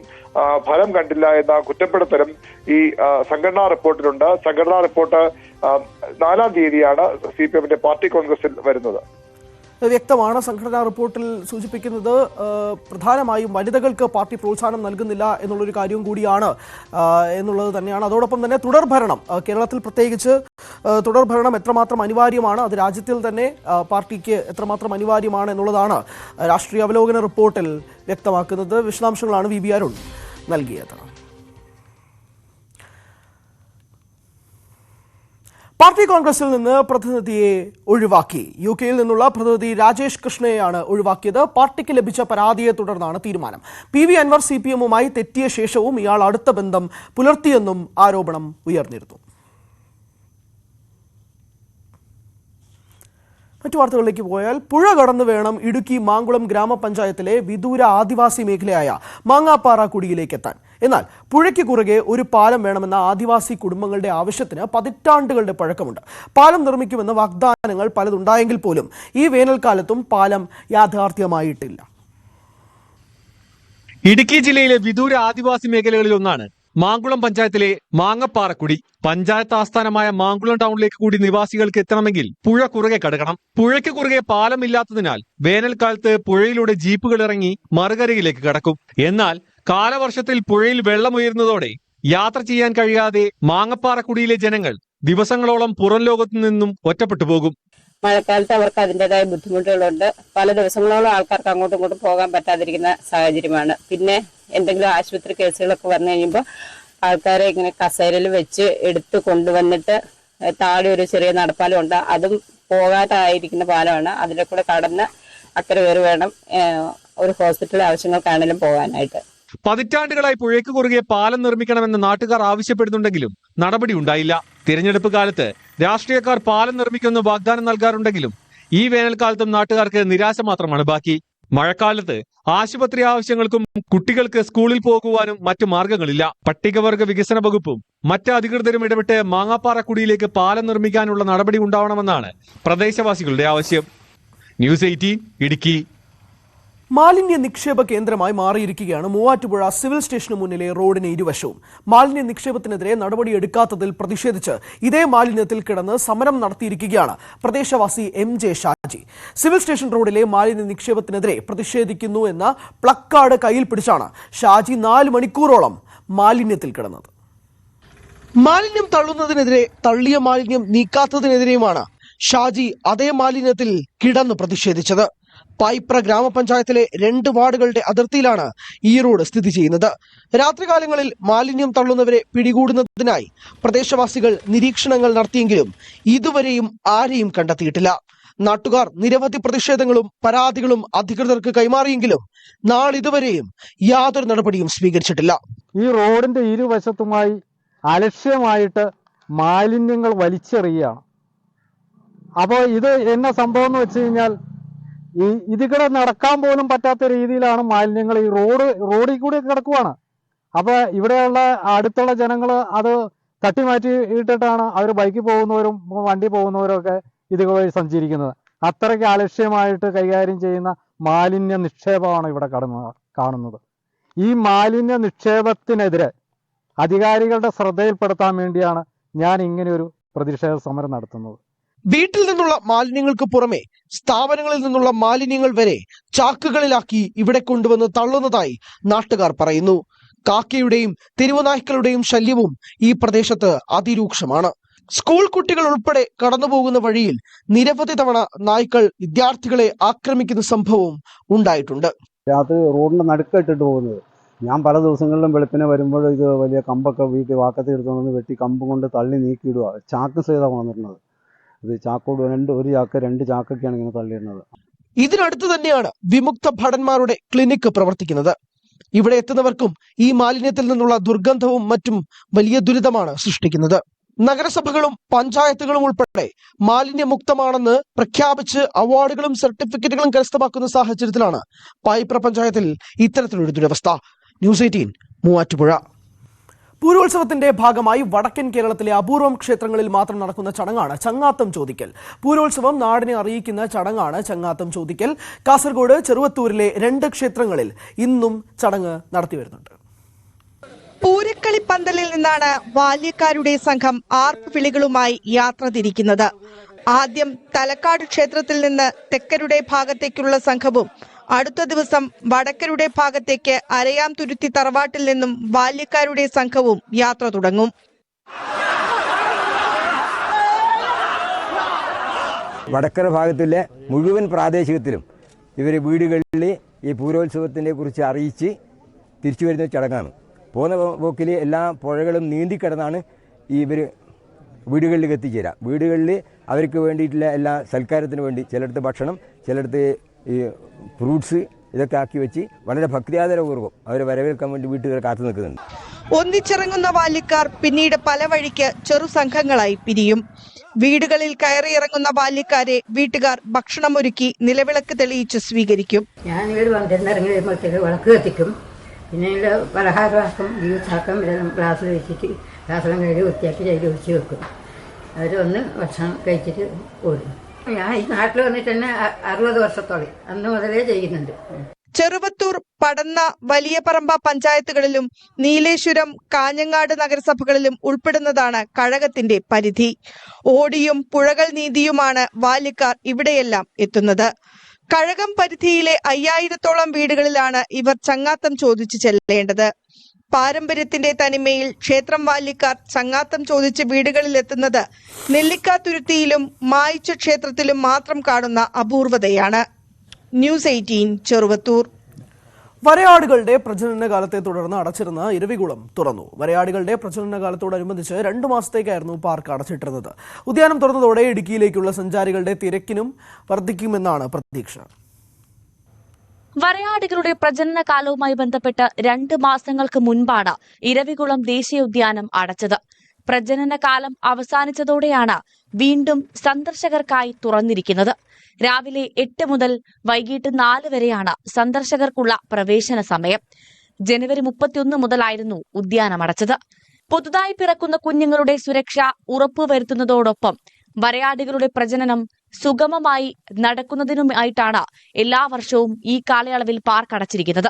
ഫലം കണ്ടില്ല എന്ന കുറ്റപ്പെടുത്തലും ഈ സംഘടനാ റിപ്പോർട്ടിലുണ്ട്. സംഘടനാ റിപ്പോർട്ട് 4-ാം തീയതിയാണ് CPMന്റെ പാർട്ടി കോൺഗ്രസിൽ വരുന്നത്. വ്യക്തമാണ്. സംഘടനാ റിപ്പോർട്ടിൽ സൂചിപ്പിക്കുന്നത് പ്രധാനമായും വനിതകൾക്ക് പാർട്ടി പ്രോത്സാഹനം നൽകുന്നില്ല എന്നുള്ളൊരു കാര്യവും കൂടിയാണ് എന്നുള്ളത് തന്നെയാണ്. അതോടൊപ്പം തന്നെ തുടർഭരണം, കേരളത്തിൽ പ്രത്യേകിച്ച് തുടർഭരണം എത്രമാത്രം അനിവാര്യമാണ്, അത് രാജ്യത്തിൽ തന്നെ പാർട്ടിക്ക് എത്രമാത്രം അനിവാര്യമാണ് എന്നുള്ളതാണ് രാഷ്ട്രീയ അവലോകന റിപ്പോർട്ടിൽ വ്യക്തമാക്കുന്നത്. വിശദാംശങ്ങളാണ് VB അരുൺ നൽകിയത്. പാർട്ടി കോൺഗ്രസിൽ നിന്ന് പ്രതിനിധിയെ ഒഴിവാക്കി. UK നിന്നുള്ള പ്രതിനിധി രാജേഷ് കൃഷ്ണയെയാണ് ഒഴിവാക്കിയത്. പാർട്ടിക്ക് ലഭിച്ച പരാതിയെ തുടർന്നാണ് തീരുമാനം. PV അൻവർ CPMവുമായി തെറ്റിയ ശേഷവും ഇയാൾ അടുത്ത ബന്ധം പുലർത്തിയെന്നും ആരോപണം ഉയർന്നിരുന്നു. മറ്റു വാർത്തകളിലേക്ക് പോയാൽ, പുഴ കടന്നു വേണം ഇടുക്കി മാങ്കുളം ഗ്രാമപഞ്ചായത്തിലെ വിദൂര ആദിവാസി മേഖലയായ മാങ്ങാപ്പാറ കുടിയിലേക്ക് എത്താൻ. എന്നാൽ പുഴയ്ക്ക് കുറുകെ ഒരു പാലം വേണമെന്ന ആദിവാസി കുടുംബങ്ങളുടെ ആവശ്യത്തിന് പതിറ്റാണ്ടുകളുടെ പഴക്കമുണ്ട്. പാലം നിർമ്മിക്കുമെന്ന വാഗ്ദാനങ്ങൾ പലതുണ്ടായെങ്കിൽ പോലും ഈ വേനൽക്കാലത്തും പാലം യാഥാർത്ഥ്യമായിട്ടില്ല. ഇടുക്കി ജില്ലയിലെ വിദൂര ആദിവാസി മേഖലകളിൽ ഒന്നാണ് മാങ്കുളം പഞ്ചായത്തിലെ മാങ്ങപ്പാറക്കുടി. പഞ്ചായത്ത് ആസ്ഥാനമായ മാങ്കുളം ടൗണിലേക്ക് കൂടി നിവാസികൾക്ക് എത്തണമെങ്കിൽ പുഴ കുറുകെ കടക്കണം. പുഴയ്ക്ക് കുറുകെ പാലമില്ലാത്തതിനാൽ വേനൽക്കാലത്ത് പുഴയിലൂടെ ജീപ്പുകൾ ഇറങ്ങി മറുകരയിലേക്ക് കടക്കും. എന്നാൽ കാലവർഷത്തിൽ പുഴയിൽ വെള്ളമുയരുന്നതോടെ യാത്ര ചെയ്യാൻ കഴിയാതെ മാങ്ങപ്പാറക്കുടിയിലെ ജനങ്ങൾ ദിവസങ്ങളോളം പുറം ലോകത്തു നിന്നും ഒറ്റപ്പെട്ടു പോകും. മഴക്കാലത്ത് അവർക്ക് അതിൻ്റെതായ ബുദ്ധിമുട്ടുകളുണ്ട്. പല ദിവസങ്ങളോളം ആൾക്കാർക്ക് അങ്ങോട്ടും ഇങ്ങോട്ടും പോകാൻ പറ്റാതിരിക്കുന്ന സാഹചര്യമാണ്. പിന്നെ എന്തെങ്കിലും ആശുപത്രി കേസുകളൊക്കെ വന്നു കഴിയുമ്പോൾ ആൾക്കാരെ ഇങ്ങനെ കസേരയിൽ വെച്ച് എടുത്ത് കൊണ്ടുവന്നിട്ട് താഴെ ഒരു ചെറിയ നടപ്പാലം ഉണ്ട്, അതും പോകാതായിരിക്കുന്ന പാലമാണ്. അതിലെ കൂടെ കടന്ന് അക്കരെ കയറി വേണം ഒരു ഹോസ്പിറ്റൽ ആവശ്യങ്ങൾക്കാണെങ്കിലും പോകാനായിട്ട്. പതിറ്റാണ്ടുകളായി പുഴയ്ക്ക് കുറുകെ പാലം നിർമ്മിക്കണമെന്ന് നാട്ടുകാർ ആവശ്യപ്പെടുന്നുണ്ടെങ്കിലും നടപടി ഉണ്ടായില്ല. തിരഞ്ഞെടുപ്പ് കാലത്ത് രാഷ്ട്രീയക്കാർ പാലം നിർമ്മിക്കുമെന്ന് വാഗ്ദാനം നൽകാറുണ്ടെങ്കിലും ഈ വേനൽക്കാലത്തും നാട്ടുകാർക്ക് നിരാശ മാത്രമാണ് ബാക്കി. മഴക്കാലത്ത് ആശുപത്രി ആവശ്യങ്ങൾക്കും കുട്ടികൾക്ക് സ്കൂളിൽ പോകുവാനും മറ്റു മാർഗങ്ങളില്ല. പട്ടികവർഗ വികസന വകുപ്പും മറ്റ് അധികൃതരും ഇടപെട്ട് മാങ്ങാപ്പാറക്കുടിയിലേക്ക് പാലം നിർമ്മിക്കാനുള്ള നടപടി ഉണ്ടാവണമെന്നാണ് പ്രദേശവാസികളുടെ ആവശ്യം. ന്യൂസ് 18 ഇടുക്കി. മാലിന്യ നിക്ഷേപ കേന്ദ്രമായി മാറിയിരിക്കുകയാണ് മൂവാറ്റുപുഴ സിവിൽ സ്റ്റേഷന് മുന്നിലെ റോഡിന് ഇരുവശവും. മാലിന്യ നിക്ഷേപത്തിനെതിരെ നടപടിയെടുക്കാത്തതിൽ പ്രതിഷേധിച്ച് ഇതേ മാലിന്യത്തിൽ കിടന്ന് സമരം നടത്തിയിരിക്കുകയാണ് പ്രദേശവാസി MJ ഷാജി. സിവിൽ സ്റ്റേഷൻ റോഡിലെ മാലിന്യ നിക്ഷേപത്തിനെതിരെ പ്രതിഷേധിക്കുന്നു എന്ന പ്ലക്കാർഡ് കയ്യിൽ പിടിച്ചാണ് ഷാജി 4 മണിക്കൂറോളം മാലിന്യത്തിൽ കിടന്നത്. മാലിന്യം തള്ളുന്നതിനെതിരെ, തള്ളിയ മാലിന്യം നീക്കാത്തതിനെതിരെയുമാണ് ഷാജി അതേ മാലിന്യത്തിൽ കിടന്ന് പ്രതിഷേധിച്ചത്. പായിപ്ര ഗ്രാമപഞ്ചായത്തിലെ 2 വാർഡുകളുടെ അതിർത്തിയിലാണ് ഈ റോഡ് സ്ഥിതി ചെയ്യുന്നത്. രാത്രികാലങ്ങളിൽ മാലിന്യം തള്ളുന്നവരെ പിടികൂടുന്നതിനായി പ്രദേശവാസികൾ നിരീക്ഷണങ്ങൾ നടത്തിയെങ്കിലും ഇതുവരെയും ആരെയും കണ്ടെത്തിയിട്ടില്ല. നാട്ടുകാർ നിരവധി പ്രതിഷേധങ്ങളും പരാതികളും അധികൃതർക്ക് കൈമാറിയെങ്കിലും നാളിതുവരെയും യാതൊരു നടപടിയും സ്വീകരിച്ചിട്ടില്ല. ഈ റോഡിന്റെ ഇരുവശത്തുമായി അലക്ഷ്യമായിട്ട് മാലിന്യങ്ങൾ വലിച്ചെറിയുകയാണ്. അപ്പോൾ ഇത് എന്ന സംഭവം എന്ന് വെച്ച് കഴിഞ്ഞാൽ ഇതികൂടെ നടക്കാൻ പോലും പറ്റാത്ത രീതിയിലാണ് മാലിന്യങ്ങൾ ഈ റോഡിൽ കൂടി കിടക്കുവാണ്. അപ്പോൾ ഇവിടെയുള്ള അടുത്തുള്ള ജനങ്ങൾ അത് തട്ടിമാറ്റി ഇട്ടിട്ടാണ് അവർ ബൈക്കിൽ പോകുന്നവരും വണ്ടി പോകുന്നവരും ഒക്കെ ഇതുവഴി സഞ്ചരിക്കുന്നത്. അത്രയ്ക്ക് അലക്ഷ്യമായിട്ട് കൈകാര്യം ചെയ്യുന്ന മാലിന്യ നിക്ഷേപമാണ് ഇവിടെ കാണുന്നത്. ഈ മാലിന്യ നിക്ഷേപത്തിനെതിരെ അധികാരികളുടെ ശ്രദ്ധയിൽപ്പെടുത്താൻ വേണ്ടിയാണ് ഞാൻ ഇങ്ങനെയൊരു പ്രതിഷേധ സമരം നടത്തുന്നത്. വീട്ടിൽ നിന്നുള്ള മാലിന്യങ്ങൾക്ക് പുറമെ സ്ഥാപനങ്ങളിൽ നിന്നുള്ള മാലിന്യങ്ങൾ വരെ ചാക്കുകളിലാക്കി ഇവിടെ കൊണ്ടുവന്ന് തള്ളുന്നതായി നാട്ടുകാർ പറയുന്നു. കാക്കയുടെയും തെരുവുനായ്ക്കളുടെയും ശല്യവും ഈ പ്രദേശത്ത് അതിരൂക്ഷമാണ്. സ്കൂൾ കുട്ടികൾ ഉൾപ്പെടെ കടന്നുപോകുന്ന വഴിയിൽ നിരവധി തവണ നായ്ക്കൾ വിദ്യാർത്ഥികളെ ആക്രമിക്കുന്ന സംഭവവും ഉണ്ടായിട്ടുണ്ട്. രാത്രി റോഡിന്റെ നടുക്കിട്ടിട്ട് പോകുന്നത്. ഞാൻ പല ദിവസങ്ങളിലും വെളുപ്പിനെ വരുമ്പോൾ ഇത് വലിയ കമ്പൊക്കെ വീട്ടിൽ വാക്കത്തി എടുത്തുകൊണ്ട് വെട്ടി കമ്പും കൊണ്ട് തള്ളി നീക്കിയിടുക. ചാക്ക് സഹിതം വന്നിരുന്നത്. ഇത് ചാക്കോട് ഒരു ചാക്ക് 2 ചാക്കൊക്കെയാണ് ഇങ്ങനെ തള്ളിയിരുന്നത്. ഇതിനടുത്ത് തന്നെയാണ് വിമുക്ത ഭടന്മാരുടെ ക്ലിനിക്ക് പ്രവർത്തിക്കുന്നത്. ഇവിടെ എത്തുന്നവർക്കും ഈ മാലിന്യത്തിൽ നിന്നുള്ള ദുർഗന്ധവും മറ്റും വലിയ ദുരിതമാണ് സൃഷ്ടിക്കുന്നത്. നഗരസഭകളും പഞ്ചായത്തുകളും ഉൾപ്പെടെ മാലിന്യമുക്തമാണെന്ന് പ്രഖ്യാപിച്ച് അവാർഡുകളും സർട്ടിഫിക്കറ്റുകളും കരസ്ഥമാക്കുന്ന സാഹചര്യത്തിലാണ് പായിപ്ര പഞ്ചായത്തിൽ ഇത്തരത്തിലൊരു ദുരവസ്ഥ. ന്യൂസ് 18 മൂവാറ്റുപുഴ. പൂരോത്സവത്തിന്റെ ഭാഗമായി വടക്കൻ കേരളത്തിലെ അപൂർവം ക്ഷേത്രങ്ങളിൽ മാത്രം നടക്കുന്ന ചടങ്ങാണ് ചങ്ങാത്തം ചോദിക്കൽ. പൂരോത്സവം നാടിനെ അറിയിക്കുന്ന ചടങ്ങാണ് ചങ്ങാത്തം ചോദിക്കൽ. കാസർഗോഡ് ചെറുവത്തൂരിലെ 2 ക്ഷേത്രങ്ങളിൽ ഇന്നും ചടങ്ങ് നടത്തിവരുന്നുണ്ട്. പൂരക്കളി പന്തലിൽ നിന്നാണ് ബാല്യക്കാരുടെ സംഘം ആർപ്പ് വിളികളുമായി യാത്ര തിരിക്കുന്നത്. ആദ്യം തലക്കാട് ക്ഷേത്രത്തിൽ നിന്ന് തെക്കരുടെ ഭാഗത്തേക്കുള്ള സംഘവും അടുത്ത ദിവസം വടക്കരുടെ ഭാഗത്തേക്ക് അരയാം തുരുത്തി തറവാട്ടിൽ നിന്നും ബാല്യക്കാരുടെ സംഘവും യാത്ര തുടങ്ങും. വടക്കര ഭാഗത്തിലെ മുഴുവൻ പ്രാദേശികത്തിലും ഇവർ വീടുകളിൽ ഈ പൂരോത്സവത്തിനെ കുറിച്ച് അറിയിച്ച് തിരിച്ചു വരുന്ന ചടങ്ങാണ്. പോകുന്ന പോക്കിൽ എല്ലാ പുഴകളും നീന്തിക്കിടന്നാണ് ഇവർ വീടുകളിലേക്ക് എത്തിച്ചേരുക. വീടുകളിൽ അവർക്ക് വേണ്ടിയിട്ടുള്ള എല്ലാ സൽക്കാരത്തിന് വേണ്ടി ചിലയിടത്ത് ഭക്ഷണം, ചിലയിടത്ത് ഈ ഫ്രൂട്ട്സ് ഇതൊക്കെ ആക്കി വെച്ച് വളരെ ഭക്തിയാദരപൂർവ്വം അവരെ വരവേൽക്കാൻ വേണ്ടി വീട്ടുകാർ കാത്തു നിൽക്കുന്നുണ്ട്. ഒന്നിച്ചിറങ്ങുന്ന ബാല്യക്കാർ പിന്നീട് പല വഴിക്ക് ചെറു സംഘങ്ങളായി പിരിയും. വീടുകളിൽ കയറിയിറങ്ങുന്ന ബാല്യക്കാരെ വീട്ടുകാർ ഭക്ഷണമൊരുക്കി നിലവിളക്ക് തെളിയിച്ച് സ്വീകരിക്കും. ഞാൻ ഇവർ വന്നിറങ്ങി വരുമ്പോഴത്തേക്ക് വിളക്ക് കത്തിക്കും. പിന്നെ പലഹാരമാക്കും, ജ്യൂസാക്കും, ഇതെല്ലാം ഗ്ലാസ്സിൽ വെച്ചിട്ട് ഗ്ലാസ്സെല്ലാം കഴുകി വൃത്തിയാക്കി ചെയ്ത് ഒഴിച്ച് വെക്കും. അവർ വന്ന് ഭക്ഷണം കഴിച്ചിട്ട് പോരും. ഞാൻ ഈ നാട്ടിൽ വന്നിട്ട് തന്നെ 60 വർഷത്തോളം അന്ന് മുതലേ ചെയ്യുന്നുണ്ട്. ചെറുവത്തൂർ, പടന്ന, വലിയ പറമ്പ പഞ്ചായത്തുകളിലും നീലേശ്വരം, കാഞ്ഞങ്ങാട് നഗരസഭകളിലും ഉൾപ്പെടുന്നതാണ് കഴകത്തിന്റെ പരിധി. ഓടിയും പുഴകൾ നീതിയുമാണ് ബാല്യക്കാർ ഇവിടെയെല്ലാം എത്തുന്നത്. കഴകം പരിധിയിലെ 5000-ഓളം വീടുകളിലാണ് ഇവർ ചങ്ങാത്തം ചോദിച്ചു ചെല്ലേണ്ടത്. പാരമ്പര്യത്തിന്റെ തനിമയിൽ ക്ഷേത്രം ബാല്യക്കാർ ചങ്ങാത്തം ചോദിച്ച് വീടുകളിലെത്തുന്നത് നെല്ലിക്കാതുരുത്തിയിലും മായിച്ച ക്ഷേത്രത്തിലും മാത്രം കാണുന്ന അപൂർവതയാണ്. ന്യൂസ് 18 ചെറുവത്തൂർ. വരയാടുകളുടെ പ്രജനനകാലത്തെ തുടർന്ന് അടച്ചിരുന്ന ഇരവികുളം തുറന്നു. വരയാടുകളുടെ പ്രജനനകാലത്തോടനുബന്ധിച്ച് 2 മാസത്തേക്കായിരുന്നു പാർക്ക് അടച്ചിട്ടിരുന്നത്. ഉദ്യാനം തുറന്നതോടെ ഇടുക്കിയിലേക്കുള്ള സഞ്ചാരികളുടെ തിരക്കിനും വർദ്ധിക്കുമെന്നാണ് പ്രതീക്ഷ. വരയാടുകളുടെ പ്രജനന കാലവുമായി ബന്ധപ്പെട്ട് 2 മാസങ്ങൾക്ക് മുൻപാണ് ഇരവികുളം ദേശീയോദ്യാനം അടച്ചത്. പ്രജനന കാലം അവസാനിച്ചതോടെയാണ് വീണ്ടും സന്ദർശകർക്കായി തുറന്നിരിക്കുന്നത്. രാവിലെ 8 മുതൽ വൈകിട്ട് 4 വരെയാണ് സന്ദർശകർക്കുള്ള പ്രവേശന സമയം. ജനുവരി 31 മുതലായിരുന്നു ഉദ്യാനം അടച്ചത്. പുതുതായി പിറക്കുന്ന കുഞ്ഞുങ്ങളുടെ സുരക്ഷ ഉറപ്പുവരുത്തുന്നതോടൊപ്പം വരയാടുകളുടെ പ്രജനനം സുഗമമായി നടക്കുന്നതിനുമായിട്ടാണ് എല്ലാ വർഷവും ഈ കാലയളവിൽ പാർക്ക് അടച്ചിരിക്കുന്നത്.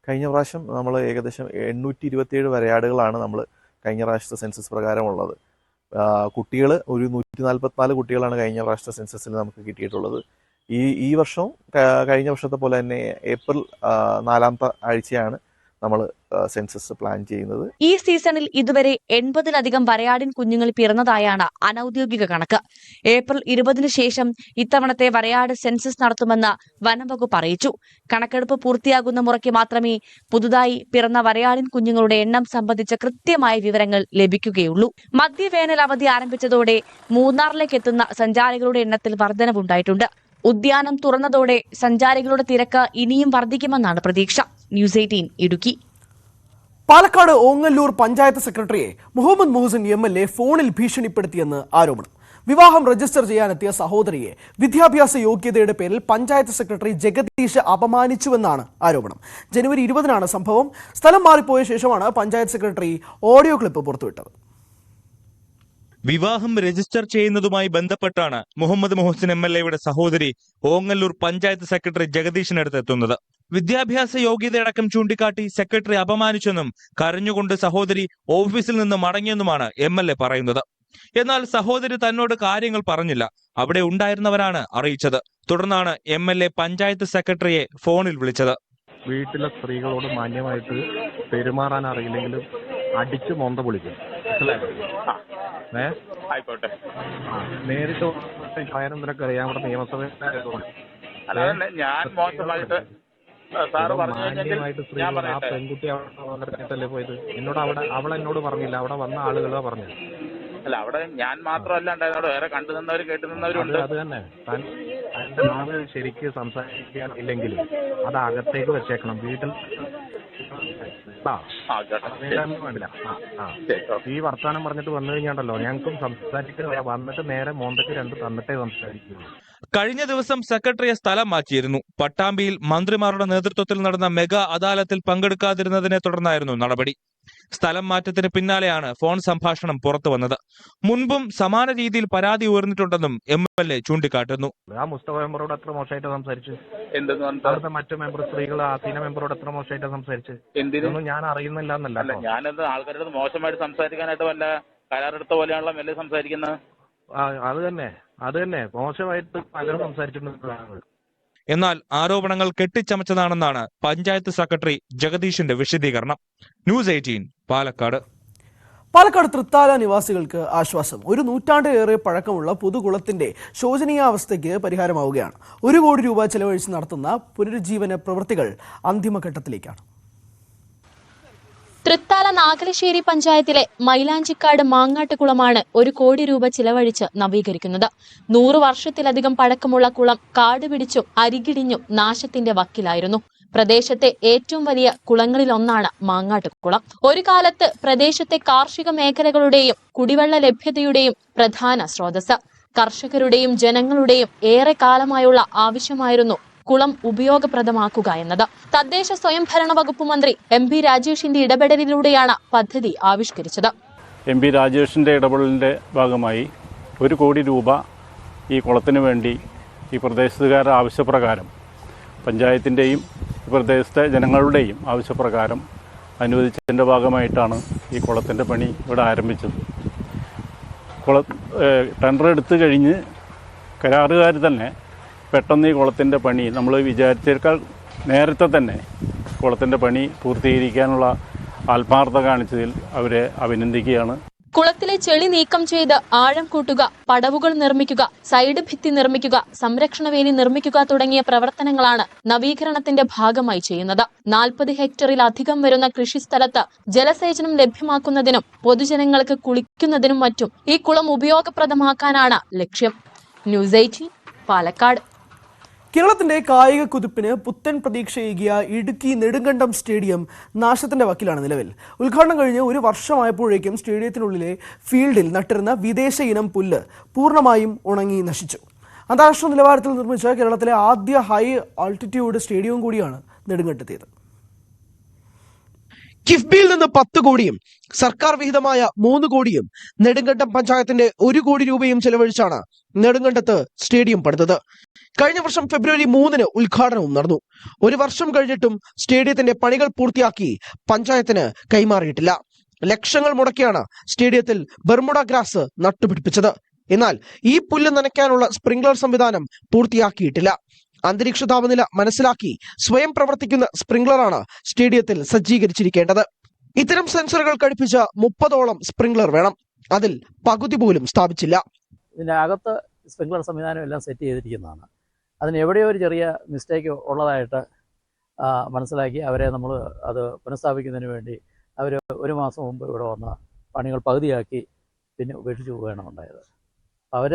കഴിഞ്ഞ പ്രാവശ്യം നമ്മൾ ഏകദേശം 827 വരയാടുകളാണ് നമ്മൾ കഴിഞ്ഞ പ്രാവശ്യത്തെ സെൻസസ് പ്രകാരമുള്ളത്. കുട്ടികൾ ഒരു 144 കുട്ടികളാണ് കഴിഞ്ഞ പ്രാവശ്യത്തെ സെൻസസിൽ നമുക്ക് കിട്ടിയിട്ടുള്ളത്. ഈ വർഷവും കഴിഞ്ഞ വർഷത്തെ പോലെ തന്നെ ഏപ്രിൽ 4-ാമത്തെ ആഴ്ചയാണ് നമ്മൾ സെൻസസ് പ്ലാൻ ചെയ്യുന്നത്. ഈ സീസണിൽ ഇതുവരെ 80-ലധികം വരയാടിൻ കുഞ്ഞുങ്ങൾ പിറന്നതായാണ് അനൌദ്യോഗിക കണക്ക്. ഏപ്രിൽ 20-ന് ശേഷം ഇത്തവണത്തെ വരയാട് സെൻസസ് നടത്തുമെന്ന് വനംവകുപ്പ് അറിയിച്ചു. കണക്കെടുപ്പ് പൂർത്തിയാകുന്ന മുറയ്ക്ക് മാത്രമേ പുതുതായി പിറന്ന വരയാടിൻ കുഞ്ഞുങ്ങളുടെ എണ്ണം സംബന്ധിച്ച കൃത്യമായ വിവരങ്ങൾ ലഭിക്കുകയുള്ളൂ. മധ്യവേനൽ അവധി ആരംഭിച്ചതോടെ മൂന്നാറിലേക്ക് എത്തുന്ന സഞ്ചാരികളുടെ എണ്ണത്തിൽ വർധനവുണ്ടായിട്ടുണ്ട്. ഉദ്യാനം തുറന്നതോടെ സഞ്ചാരികളുടെ തിരക്ക് ഇനിയും വർദ്ധിക്കുമെന്നാണ് പ്രതീക്ഷ. ന്യൂസ് 18 ഇടുക്കി. പാലക്കാട് ഓങ്ങല്ലൂർ പഞ്ചായത്ത് സെക്രട്ടറിയെ മുഹമ്മദ് മുഹസിൻ MLA ഫോണിൽ ഭീഷണിപ്പെടുത്തിയെന്ന് ആരോപണം. വിവാഹം രജിസ്റ്റർ ചെയ്യാനെത്തിയ സഹോദരിയെ വിദ്യാഭ്യാസ യോഗ്യതയുടെ പേരിൽ പഞ്ചായത്ത് സെക്രട്ടറി ജഗദീഷ് അപമാനിച്ചുവെന്നാണ് ആരോപണം. ജനുവരി 20-നാണ് സംഭവം. സ്ഥലം മാറിപ്പോയ ശേഷമാണ് പഞ്ചായത്ത് സെക്രട്ടറി ഓഡിയോ ക്ലിപ്പ് പുറത്തുവിട്ടത്. വിവാഹം രജിസ്റ്റർ ചെയ്യുന്നതുമായി ബന്ധപ്പെട്ടാണ് മുഹമ്മദ് മുഹസിൻ MLAയുടെ സഹോദരി ഓങ്ങല്ലൂർ പഞ്ചായത്ത് സെക്രട്ടറി ജഗദീഷിനടുത്ത് എത്തുന്നത്. വിദ്യാഭ്യാസ യോഗ്യതയടക്കം ചൂണ്ടിക്കാട്ടി സെക്രട്ടറി അപമാനിച്ചെന്നും കരഞ്ഞുകൊണ്ട് സഹോദരി ഓഫീസിൽ നിന്ന് മടങ്ങിയെന്നുമാണ് MLA പറയുന്നത്. എന്നാൽ സഹോദരി തന്നോട് കാര്യങ്ങൾ പറഞ്ഞില്ല, അവിടെ ഉണ്ടായിരുന്നവരാണ് അറിയിച്ചത്. തുടർന്നാണ് MLA പഞ്ചായത്ത് സെക്രട്ടറിയെ ഫോണിൽ വിളിച്ചത്. വീട്ടിലെ സ്ത്രീകളോട് മാന്യമായിട്ട് പെരുമാറാൻ അറിയില്ലെങ്കിലും അടിച്ച് മൊന്ത പൊളിക്കും. ആയിക്കോട്ടെ. നേരിട്ട് കാര്യം നിനക്ക് അറിയാം, അവിടെ നിയമസഭയിൽ ഞാൻ മോശമായിട്ട് സാറ് മാന്യമായിട്ട് സ്ത്രീകൾ ആ പെൺകുട്ടി അവിടെ വന്നിട്ടല്ലേ പോയത്. എന്നോട് അവളെന്നോട് പറഞ്ഞില്ല, അവിടെ വന്ന ആളുകളാ പറഞ്ഞത്. അല്ല, അവിടെ ഞാൻ മാത്രമല്ല ഉണ്ടായിരുന്നവിടെ, വേറെ കണ്ടു നിന്നവർ കേട്ടു നിന്നവരുണ്ട്. അത് തന്നെ തന്റെ നാട് ശരിക്ക് സംസാരിക്കാൻ ഇല്ലെങ്കിൽ അത് അകത്തേക്ക് വെച്ചേക്കണം. വീട്ടിൽ ഈ വർത്താനം പറഞ്ഞിട്ട് വന്നു കഴിഞ്ഞാണ്ടല്ലോ ഞങ്ങൾക്കും സംസാരിക്കുക, വന്നിട്ട് നേരെ മോന്തയ്ക്ക് രണ്ട് തന്നിട്ടേ സംസാരിക്കുക. കഴിഞ്ഞ ദിവസം സെക്രട്ടറിയെ സ്ഥലം മാറ്റിയിരുന്നു. പട്ടാമ്പിയിൽ മന്ത്രിമാരുടെ നേതൃത്വത്തിൽ നടന്ന മെഗാ അദാലത്തിൽ പങ്കെടുക്കാതിരുന്നതിനെ തുടർന്നായിരുന്നു നടപടി. സ്ഥലം മാറ്റത്തിന് പിന്നാലെയാണ് ഫോൺ സംഭാഷണം പുറത്തു വന്നത്. മുൻപും സമാന രീതിയിൽ പരാതി ഉയർന്നിട്ടുണ്ടെന്നും MLA ചൂണ്ടിക്കാട്ടുന്നു. ആ മുസ്തഫ മെമ്പറോട് എത്ര മോശമായിട്ട് സംസാരിച്ചു, എന്തെന്ന് മറ്റു മെമ്പർ സ്ത്രീകൾ ആസീന മെമ്പറോട് എത്ര മോശമായിട്ട് സംസാരിച്ചു. എന്തിനും ഞാൻ അറിയുന്നില്ല എന്നല്ല, ഞാനത് ആൾക്കാരുടെ മോശമായിട്ട് സംസാരിക്കാനായിട്ട് വല്ല കരാറെടുത്ത പോലെയാണല്ലോ മെല്ലെ സംസാരിക്കുന്നത്. അത് തന്നെ മോശമായിട്ട് പലരും സംസാരിച്ചിട്ടുണ്ട്. എന്നാൽ ആരോപണങ്ങൾ കെട്ടിച്ചമച്ചതാണെന്നാണ് പഞ്ചായത്ത് സെക്രട്ടറി ജഗദീഷിന്റെ വിശദീകരണം. ന്യൂസ് 18 പാലക്കാട്. പാലക്കാട് തൃത്താല നിവാസികൾക്ക് ആശ്വാസം. ഒരു നൂറ്റാണ്ടിലേറെ പഴക്കമുള്ള പൊതുകുളത്തിന്റെ ശോചനീയാവസ്ഥയ്ക്ക് പരിഹാരമാവുകയാണ്. 1 കോടി രൂപ ചെലവഴിച്ച് നടത്തുന്ന പുനരുജ്ജീവന പ്രവൃത്തികൾ അന്തിമഘട്ടത്തിലേക്കാണ്. തൃത്താല നാഗലശ്ശേരി പഞ്ചായത്തിലെ മൈലാഞ്ചിക്കാട് മാങ്ങാട്ടുകുളമാണ് 1 കോടി രൂപ ചിലവഴിച്ച് നവീകരിക്കുന്നത്. 100 വർഷത്തിലധികം പഴക്കമുള്ള കുളം കാടുപിടിച്ചും അരികിടിഞ്ഞും നാശത്തിന്റെ വക്കിലായിരുന്നു. പ്രദേശത്തെ ഏറ്റവും വലിയ കുളങ്ങളിലൊന്നാണ് മാങ്ങാട്ടുകുളം. ഒരു കാലത്ത് പ്രദേശത്തെ കാർഷിക മേഖലകളുടെയും കുടിവെള്ള ലഭ്യതയുടെയും പ്രധാന സ്രോതസ്. കർഷകരുടെയും ജനങ്ങളുടെയും ഏറെ കാലമായുള്ള ആവശ്യമായിരുന്നു കുളം ഉപയോഗപ്രദമാക്കുക എന്നത്. തദ്ദേശ സ്വയംഭരണ വകുപ്പ് മന്ത്രി MP രാജേഷിന്റെ ഇടപെടലിലൂടെയാണ് പദ്ധതി ആവിഷ്കരിച്ചത്. MP രാജേഷിന്റെ ഇടപെടലിന്റെ ഭാഗമായി 1 കോടി രൂപ ഈ കുളത്തിന് വേണ്ടി ഈ പ്രദേശത്തുകാരുടെ ആവശ്യപ്രകാരം, പഞ്ചായത്തിൻ്റെയും ഈ പ്രദേശത്തെ ജനങ്ങളുടെയും ആവശ്യപ്രകാരം അനുവദിച്ചതിൻ്റെ ഭാഗമായിട്ടാണ് ഈ കുളത്തിൻ്റെ പണി ഇവിടെ ആരംഭിച്ചത്. ടെൻഡർ എടുത്തു കഴിഞ്ഞ് കരാറുകാർ തന്നെ പെട്ടെന്ന് ഈ കുളത്തിൻ്റെ പണി നമ്മൾ വിചാരിച്ചേക്കാൾ നേരത്തെ തന്നെ കുളത്തിൻ്റെ പണി പൂർത്തീകരിക്കാനുള്ള ആത്മാർത്ഥത കാണിച്ചതിൽ അവരെ അഭിനന്ദിക്കുകയാണ്. കുളത്തിലെ ചെളി നീക്കം ചെയ്ത് ആഴം കൂട്ടുക, പടവുകൾ നിർമ്മിക്കുക, സൈഡ് ഭിത്തി നിർമ്മിക്കുക, സംരക്ഷണ വേലി നിർമ്മിക്കുക തുടങ്ങിയ പ്രവർത്തനങ്ങളാണ് നവീകരണത്തിന്റെ ഭാഗമായി ചെയ്യുന്നത്. 40 ഹെക്ടറിലധികം വരുന്ന കൃഷിസ്ഥലത്ത് ജലസേചനം ലഭ്യമാക്കുന്നതിനും പൊതുജനങ്ങൾക്ക് കുളിക്കുന്നതിനും മറ്റും ഈ കുളം ഉപയോഗപ്രദമാക്കാനാണ് ലക്ഷ്യം. ന്യൂസ് 18 പാലക്കാട്. കേരളത്തിന്റെ കായിക കുതിപ്പിന് പുത്തൻ പ്രതീക്ഷയേകിയ ഇടുക്കി നെടുങ്കണ്ടം സ്റ്റേഡിയം നാശത്തിന്റെ വക്കിലാണ് നിലവിൽ. ഉദ്ഘാടനം കഴിഞ്ഞ് 1 വർഷമായപ്പോഴേക്കും സ്റ്റേഡിയത്തിനുള്ളിലെ ഫീൽഡിൽ നട്ടിരുന്ന വിദേശ ഇനം പുല്ല് പൂർണ്ണമായും ഉണങ്ങി നശിച്ചു. അന്താരാഷ്ട്ര നിലവാരത്തിൽ നിർമ്മിച്ച കേരളത്തിലെ ആദ്യ ഹൈ ആൾട്ടിറ്റ്യൂഡ് സ്റ്റേഡിയവും കൂടിയാണ് നെടുങ്കണ്ടത്തേത്. കിഫ്ബിയിൽ നിന്ന് 10 കോടിയും സർക്കാർ വിഹിതമായ 3 കോടിയും നെടുങ്കണ്ടം പഞ്ചായത്തിന്റെ 1 കോടി രൂപയും ചെലവഴിച്ചാണ് നെടുങ്കണ്ടത്ത് സ്റ്റേഡിയം പണിതത്. കഴിഞ്ഞ വർഷം ഫെബ്രുവരി 3-ന് ഉദ്ഘാടനവും നടന്നു. 1 വർഷം കഴിഞ്ഞിട്ടും സ്റ്റേഡിയത്തിന്റെ പണികൾ പൂർത്തിയാക്കി പഞ്ചായത്തിന് കൈമാറിയിട്ടില്ല. ലക്ഷങ്ങൾ മുടക്കിയാണ് സ്റ്റേഡിയത്തിൽ ബർമുഡ ഗ്രാസ് നട്ടുപിടിപ്പിച്ചത്. എന്നാൽ ഈ പുല്ല് നനയ്ക്കാനുള്ള സ്പ്രിംഗ്ലർ സംവിധാനം പൂർത്തിയാക്കിയിട്ടില്ല. അന്തരീക്ഷ താപനില മനസ്സിലാക്കി സ്വയം പ്രവർത്തിക്കുന്ന സ്പ്രിംഗ്ലറാണ് സ്റ്റേഡിയത്തിൽ സജ്ജീകരിച്ചിരിക്കേണ്ടത്. ഇത്തരം സെൻസറുകൾ ഘടിപ്പിച്ച 30ഓളം സ്പ്രിംഗ്ലർ വേണം. അതിൽ പകുതി പോലും സ്ഥാപിച്ചില്ല. ഇതിൻ്റെ അകത്ത് സ്പ്രിംഗ്ലർ സംവിധാനം എല്ലാം സെറ്റ് ചെയ്തിരിക്കുന്നതാണ്. അതിന് എവിടെയോ ഒരു ചെറിയ മിസ്റ്റേക്ക് ഉള്ളതായിട്ട് മനസ്സിലാക്കി അവരെ നമ്മൾ അത് പുനഃസ്ഥാപിക്കുന്നതിന് വേണ്ടി അവർ 1 മാസം മുമ്പ് ഇവിടെ വന്ന പണികൾ പകുതിയാക്കി പിന്നെ ഉപേക്ഷിച്ച് പോവുകയാണ് ഉണ്ടായത്. അവർ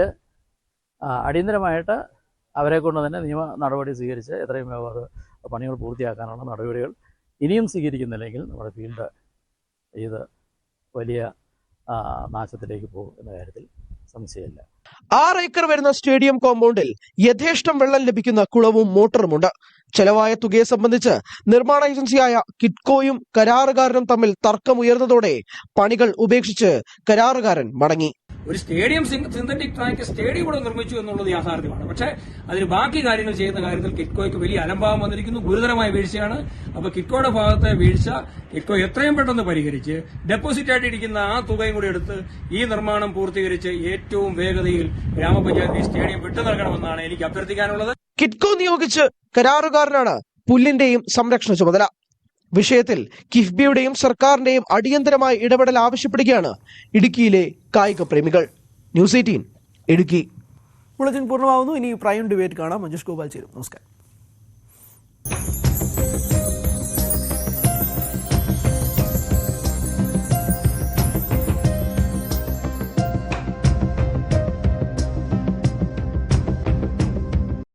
അടിയന്തരമായിട്ട് അവരെ കൊണ്ട് തന്നെ നിയമ നടപടി സ്വീകരിച്ച് എത്രയും വേഗം അത് പണികൾ പൂർത്തിയാക്കാനുള്ള നടപടികൾ ഇനിയും സ്വീകരിക്കുന്നില്ലെങ്കിൽ നമ്മുടെ ഫീൽഡ് ഇത് വലിയ നാശത്തിലേക്ക് പോകും എന്ന കാര്യത്തിൽ സംശയമില്ല. 6 ഏക്കർ വരുന്ന സ്റ്റേഡിയം കോമ്പൗണ്ടിൽ യഥേഷ്ടം വെള്ളം ലഭിക്കുന്ന കുളവും മോട്ടറുമുണ്ട്. ചെലവായ തുകയെ സംബന്ധിച്ച് നിർമ്മാണ ഏജൻസിയായ കിറ്റ്കോയും കരാറുകാരനും തമ്മിൽ തർക്കമുയർന്നതോടെ പണികൾ ഉപേക്ഷിച്ച് കരാറുകാരൻ മടങ്ങി. ഒരു സ്റ്റേഡിയം സിന്തറ്റിക് ട്രാക്ക് സ്റ്റേഡിയം ഇവിടെ നിർമ്മിച്ചു എന്നുള്ളത് യാഥാർത്ഥ്യമാണ്. പക്ഷേ അതിന് ബാക്കി കാര്യങ്ങൾ ചെയ്യുന്ന കാര്യത്തിൽ കിറ്റ്കോയ്ക്ക് വലിയ അലംഭാവം വന്നിരിക്കുന്നു, ഗുരുതരമായ വീഴ്ചയാണ്. അപ്പോൾ കിറ്റ്കോയുടെ ഭാഗത്തെ വീഴ്ച കിറ്റ്കോ എത്രയും പെട്ടെന്ന് പരിഹരിച്ച് ഡെപ്പോസിറ്റ് ആയിട്ടിരിക്കുന്ന ആ തുകയും കൂടി എടുത്ത് ഈ നിർമ്മാണം പൂർത്തീകരിച്ച് ഏറ്റവും വേഗതയിൽ ഗ്രാമപഞ്ചായത്ത് സ്റ്റേഡിയം വിട്ടു നൽകണമെന്നാണ് എനിക്ക് അഭ്യർത്ഥിക്കാനുള്ളത്. കിറ്റ്കോ നിയോഗിച്ച് കരാറുകാരനാണ് പുല്ലിന്റെയും സംരക്ഷണ ചുമതല. വിഷയത്തിൽ കിഫ്ബിയുടെയും സർക്കാരിന്റെയും അടിയന്തരമായ ഇടപെടൽ ആവശ്യപ്പെടുകയാണ് ഇടുക്കിയിലെ കായിക പ്രേമികൾ. ന്യൂസ് 18 ഇടുക്കി. ബുള്ളറ്റിൻ പൂർണ്ണമാവുന്നു. ഇനി പ്രൈം ഡിബേറ്റ് കാണാം. മഞ്ജുഷ് ഗോപാൽ ചേരും. നമസ്കാരം.